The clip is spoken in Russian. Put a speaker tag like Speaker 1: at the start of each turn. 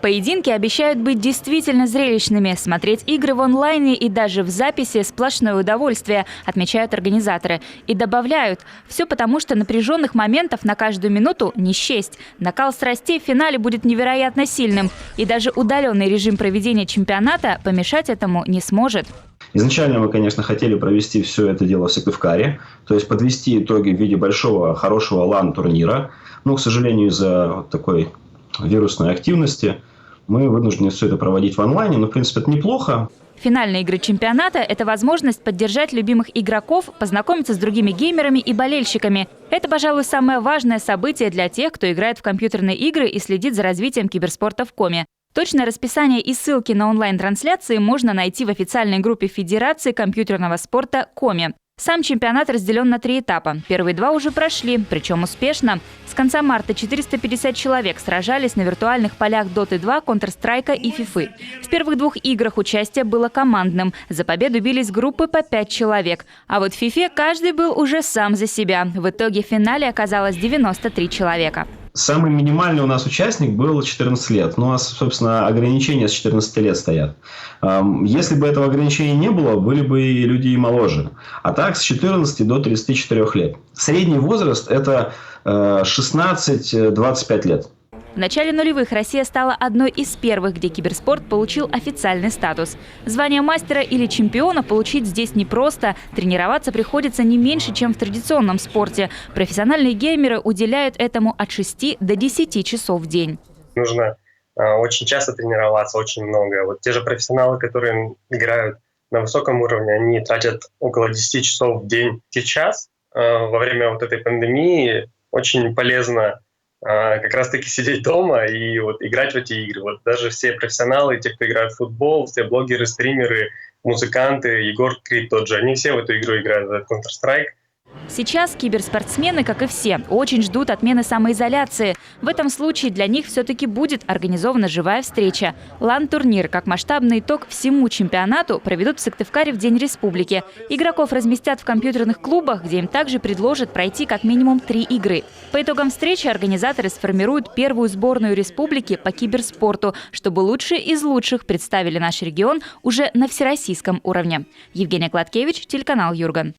Speaker 1: Поединки обещают быть действительно зрелищными. Смотреть игры в онлайне и даже в записи – сплошное удовольствие, отмечают организаторы. И добавляют – все потому, что напряженных моментов на каждую минуту не счесть. Накал страстей в финале будет невероятно сильным. И даже удаленный режим проведения чемпионата помешать этому не сможет.
Speaker 2: Изначально мы, конечно, хотели провести все это дело в Сыктывкаре, то есть подвести итоги в виде большого, хорошего LAN-турнира. Но, к сожалению, из-за такой вирусной активности мы вынуждены все это проводить в онлайне. Но, в принципе, это неплохо.
Speaker 1: Финальные игры чемпионата – это возможность поддержать любимых игроков, познакомиться с другими геймерами и болельщиками. Это, пожалуй, самое важное событие для тех, кто играет в компьютерные игры и следит за развитием киберспорта в Коми. Точное расписание и ссылки на онлайн-трансляции можно найти в официальной группе Федерации компьютерного спорта «Коми». Сам чемпионат разделен на 3 этапа. Первые 2 уже прошли, причем успешно. С конца марта 450 человек сражались на виртуальных полях Dota 2, Counter-Strike и FIFA. В первых 2 играх участие было командным. За победу бились группы по 5 человек. А вот в FIFA каждый был уже сам за себя. В итоге в финале оказалось 93 человека.
Speaker 2: Самый минимальный у нас участник был 14 лет. У нас, собственно, ограничения с 14 лет стоят. Если бы этого ограничения не было, были бы и люди и моложе. А так, с 14 до 34 лет. Средний возраст – это 16-25 лет.
Speaker 1: В начале нулевых Россия стала одной из первых, где киберспорт получил официальный статус. Звание мастера или чемпиона получить здесь непросто. Тренироваться приходится не меньше, чем в традиционном спорте. Профессиональные геймеры уделяют этому от 6 до 10 часов в день.
Speaker 3: Нужно очень часто тренироваться, очень много. Вот те же профессионалы, которые играют на высоком уровне, они тратят около 10 часов в день. Сейчас, во время вот этой пандемии, очень полезно как раз-таки сидеть дома и вот играть в эти игры. Вот даже все профессионалы, те, кто играют в футбол, все блогеры, стримеры, музыканты, Егор Крид тот же, они все в эту игру играют, в Counter-Strike.
Speaker 1: Сейчас киберспортсмены, как и все, очень ждут отмены самоизоляции. В этом случае для них все-таки будет организована живая встреча. LAN-турнир, как масштабный итог всему чемпионату, проведут в Сыктывкаре в День Республики. Игроков разместят в компьютерных клубах, где им также предложат пройти как минимум 3 игры. По итогам встречи организаторы сформируют первую сборную республики по киберспорту, чтобы лучшие из лучших представили наш регион уже на всероссийском уровне. Евгения Гладкевич, телеканал Юрган.